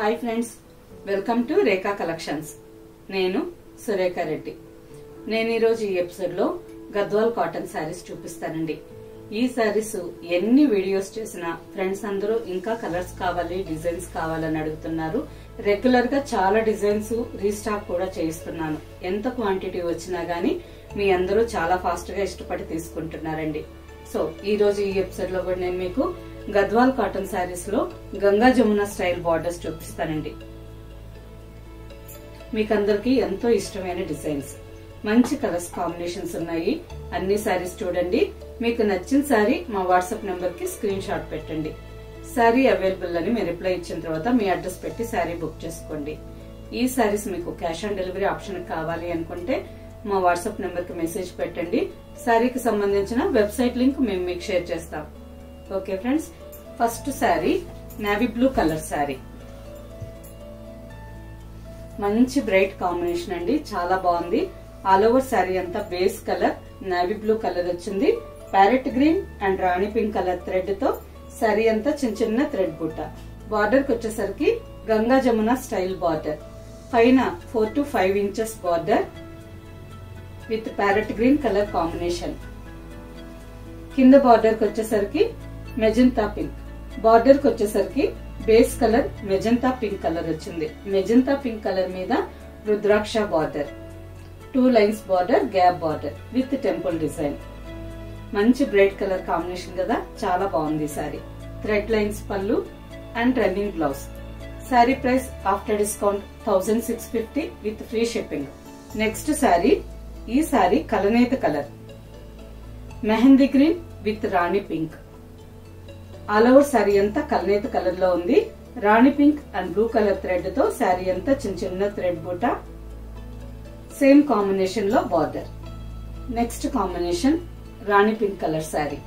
Hi friends, welcome to Rekha collections. నేను సురేఖ రెడ్డి. నేను ఈరోజు ఈ ఎపిసోడ్ లో గద్వాల్ కాటన్ శారీస్ చూపిస్తానండి. ఈ శారీస్ ఎన్ని వీడియోస్ చేసినా ఫ్రెండ్స్ అందరూ ఇంకా కలర్స్ కావాలి, డిజైన్స్ కావాలని అడుగుతున్నారు. రెగ్యులర్ గా చాలా డిజైన్స్ రీస్టాక్ కూడా చేయిస్తున్నాను. ఎంత క్వాంటిటీ వచ్చినా గానీ మీ అందరూ చాలా ఫాస్ట్ గా ఇష్టపడి తీసుకుంటున్నారండి. సో ఈ రోజు ఈ ఎపిసోడ్ లో కూడా నేను మీకు గద్వాల్ కాటన్ శారీస్ లో గంగా జమున స్టైల్ బార్డర్స్ చూపిస్తానండి. మీకందరికి ఎంతో ఇష్టమైన డిజైన్స్, మంచి కలర్స్ కాంబినేషన్స్ ఉన్నాయి. అన్ని శారీస్ చూడండి. మీకు నచ్చిన శారీ మా వాట్సాప్ నెంబర్ కి స్క్రీన్ షాట్ పెట్టండి. శారీ అవైలబుల్ అని మీరు రిప్లై ఇచ్చిన తర్వాత మీ అడ్రస్ పెట్టి శారీ బుక్ చేసుకోండి. ఈ శారీస్ మీకు క్యాష్ ఆన్ డెలివరీ ఆప్షన్ కావాలి అనుకుంటే మా వాట్సాప్ నెంబర్ కి మెసేజ్ పెట్టండి. శారీకి సంబంధించిన వెబ్సైట్ లింక్ మేము మీకు షేర్ చేస్తాం. Okay friends, first sari navy blue colour sari. మంచి బ్రైట్ కాంబినేషన్ అండి, చాలా బాగుంది. ఆల్ ఓవర్ శారీ అంతా base colour navy blue colour వచ్చింది. Parrot green and rani pink colour thread తో శారీ అంతా చిన్న చిన్న థ్రెడ్ బుట్ట. బార్డర్ కి వచ్చేసరికి గంగా జమున స్టైల్ బార్డర్, పైన 4 to 5 inches border with parrot green colour combination. కింద బార్డర్ కి వచ్చేసరికి మెజంతా పింక్, బార్డర్ కి వచ్చేసరికి base colour magenta pink colour వచ్చింది. మెజంతా పింక్ కలర్ మీద rudraksha border, 2 lines border, gap border with temple design. మంచి బ్రైట్ కలర్ కాంబినేషన్ కదా, చాలా బాగుంది సారీ. థ్రెడ్ లైన్స్ పళ్ళు and running blouse. Sari price after discount 1650 with free shipping. Next sari, ఈ సారీ కలనేత colour mehendi green with Rani pink. All over sari అంతా కలనేత కలర్ లో ఉంది. Rani pink and blue colour thread తో శారీ అంతా చిన్న చిన్న థ్రెడ్ బూట, సేమ్ కాంబినేషన్ లో border. Next combination rani pink colour sari.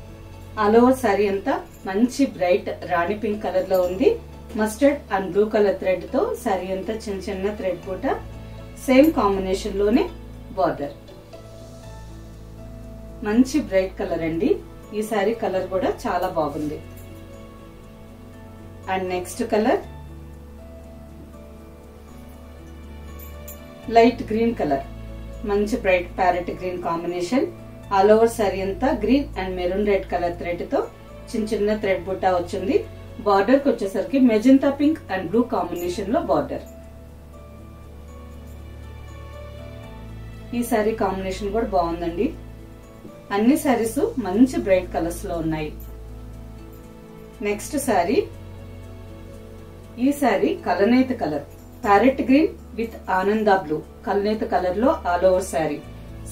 All over sari అంతా మంచి బ్రైట్ రాణి పింక్ కలర్ లో ఉంది. Mustard and blue colour thread తో శారీ అంతా చిన్న చిన్న థ్రెడ్ బూట, సేమ్ కాంబినేషన్ లోనే బార్డర్. మంచి బ్రైట్ కలర్ అండి. ఈ శారీ కలర్ కూడా చాలా బాగుంది. And next colour light green colour, మంచి bright parrot green combination. All over sari అంతా green and maroon red colour thread తో చిన్న చిన్న థ్రెడ్ బుట్టా వచ్చింది. బార్డర్ కి వచ్చేసరికి magenta pink and blue combination లో బార్డర్. ఈ శారీ కాంబినేషన్ కూడా బాగుందండి. అన్ని శారీస్ మంచి బ్రైట్ కలర్స్ లో ఉన్నాయి. నెక్స్ట్ శారీ, ఈ శారీ కలనేత colour parrot green with Ananda blue. కలనేత కలర్ లో ఆల్ ఓవర్ శారీ.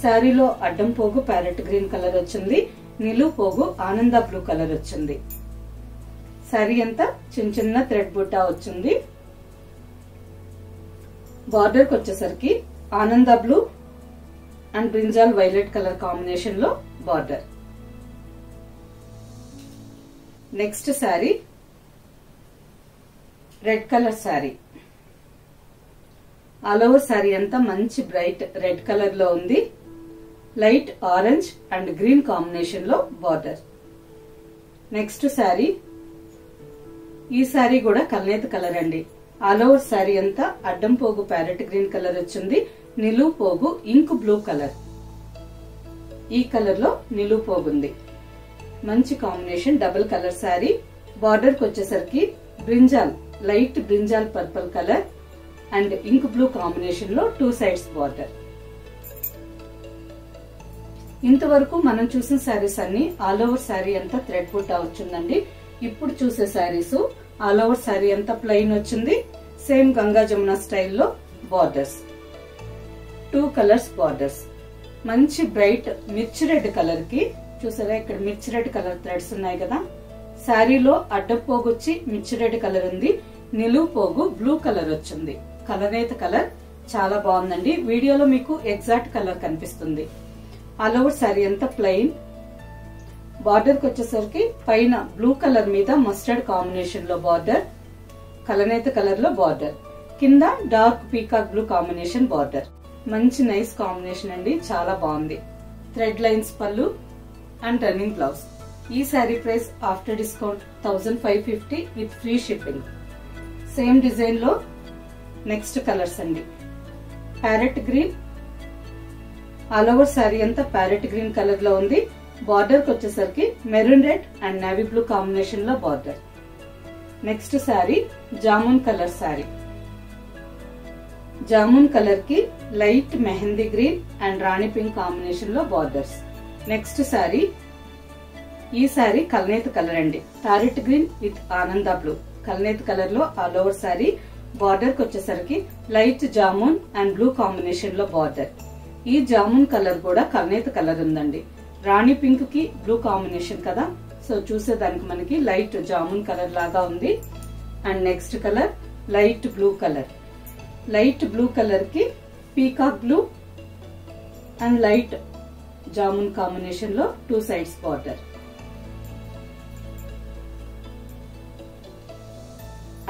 శారీలో అడ్డం పోగు ప్యారెట్ గ్రీన్ కలర్ వచ్చింది, నిలువు పోగు ఆనంద బ్లూ కలర్ వచ్చింది. శారీ అంతా చిన్న చిన్న థ్రెడ్ బుట్టా వచ్చింది. బార్డర్ కి వచ్చేసరికి Ananda blue and brinjal violet colour combination లో border. Next sari red colour sari. All over sari అంతా మంచి బ్రైట్ రెడ్ కలర్ లో ఉంది. Light orange and green combination లో బార్డర్. నెక్స్ట్ శారీ, ఈ శారీ కూడా కలనేత కలర్ అండి. ఆల్ ఓవర్ శారీ అంతా అడ్డం పోగు ప్యారెట్ గ్రీన్ కలర్ వచ్చింది. నిలువు పోగు ఇంక్ బ్లూ కలర్. ఈ కలర్ లో నిలువు పోగుంది. మంచి combination double colour sari. Border కి వచ్చేసరికి brinjal, light brinjal purple colour and ink blue combination లో 2 sides బార్డర్. ఇంతవరకు మనం చూసిన శారీస్ అన్ని ఆల్ ఓవర్ శారీ అంతా థ్రెడ్ బుట్టా వచ్చిందండి. ఇప్పుడు చూసే శారీస్ ఆల్ ఓవర్ శారీ అంతా ప్లెయిన్ వచ్చింది. సేమ్ గంగా జమున స్టైల్లో బార్డర్స్, 2 కలర్స్ బార్డర్స్. మంచి బ్రైట్ మిర్చి రెడ్ కలర్ కి చూసారా, ఇక్కడ మిర్చి రెడ్ కలర్ థ్రెడ్స్ ఉన్నాయి కదా. శారీలో అడ్డం పోగు వచ్చి మిర్చి రెడ్ కలర్ ఉంది, నిలువు పోగు బ్లూ కలర్ వచ్చింది. కలనేత కలర్ చాలా బాగుందండి. వీడియోలో మీకు ఎగ్జాక్ట్ కలర్ కనిపిస్తుంది. ఆల్ ఓవర్ శారీ అంతా ప్లెయిన్. బార్డర్ కి వచ్చేసరికి పైన బ్లూ కలర్ మీద మస్టర్డ్ కాంబినేషన్ లో బార్డర్, కలనేత కలర్ లో బార్డర్. కింద dark peacock blue combination border. మంచి నైస్ కాంబినేషన్ అండి, చాలా బాగుంది. థ్రెడ్ లైన్స్ పళ్ళు అండ్ రన్నింగ్ బ్లౌజ్. ఈ sari price after discount 1550 with free shipping. Same design లో నెక్స్ట్ కలర్స్ అండి. Parrot green, all over sari అంతా ప్యారెట్ గ్రీన్ కలర్ లో ఉంది. బార్డర్ కి వచ్చేసరికి maroon red and navy blue combination లో border. Next sari jamun colour sari. Jamun colour కి light mehendi green and rani pink combination లో బార్డర్స్. నెక్స్ట్ శారీ, ఈ శారీ కల్నేత కలర్ అండి. Parrot green with Ananda blue కల్నేత కలర్ లో ఆల్ ఓవర్ శారీ. బార్డర్ కి వచ్చేసరికి light jamun and blue combination లో బార్డర్. ఈ జామున్ కలర్ కూడా కల్నేత కలర్ ఉందండి. రాణి పింక్ కి బ్లూ కాంబినేషన్ కదా, సో చూసేదానికి మనకి లైట్ జామున్ కలర్ లాగా ఉంది. And next colour light blue colour. Light blue colour కి peacock blue and light jamun combination లో 2 sides border.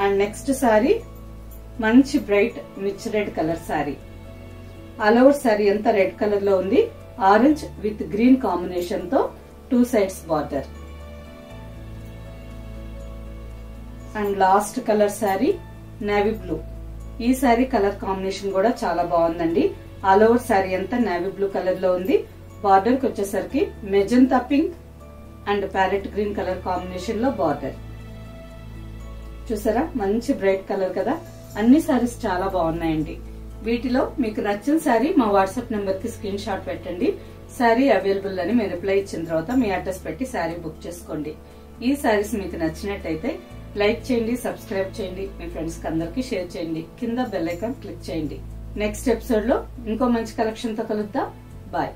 And next sari మంచి బ్రైట్ మిర్చి red colour sari. All over sari అంతా రెడ్ కలర్ లో ఉంది. ఆరెంజ్ విత్ గ్రీన్ కాంబినేషన్ తో 2 sides border. And last colour sari navy blue. ఈ sari colour combination కూడా చాలా బాగుందండి. ఆల్ ఓవర్ సారీ అంతా నేవీ బ్లూ కలర్ లో ఉంది. బార్డర్ కి వచ్చేసరికి magenta pink and parrot green colour combination లో బార్డర్. చూసారా మంచి బ్రైట్ కలర్ కదా. అన్ని సారీస్ చాలా బాగున్నాయండి. వీటిలో మీకు నచ్చిన సారీ మా వాట్సాప్ నెంబర్ కి స్క్రీన్ షాట్ పెట్టండి. సారీ అవైలబుల్ అని మేము రిప్లై ఇచ్చిన తర్వాత మీ అడ్రస్ పెట్టి సారీ బుక్ చేసుకోండి. ఈ సారీస్ మీకు నచ్చినట్టయితే లైక్ చేయండి, సబ్స్క్రైబ్ చేయండి, మీ ఫ్రెండ్స్ కి అందరికి షేర్ చేయండి. కింద బెల్ ఐకాన్ క్లిక్ చేయండి. నెక్స్ట్ ఎపిసోడ్ లో ఇంకో మంచి కలెక్షన్ తో కలుద్దాం. బాయ్.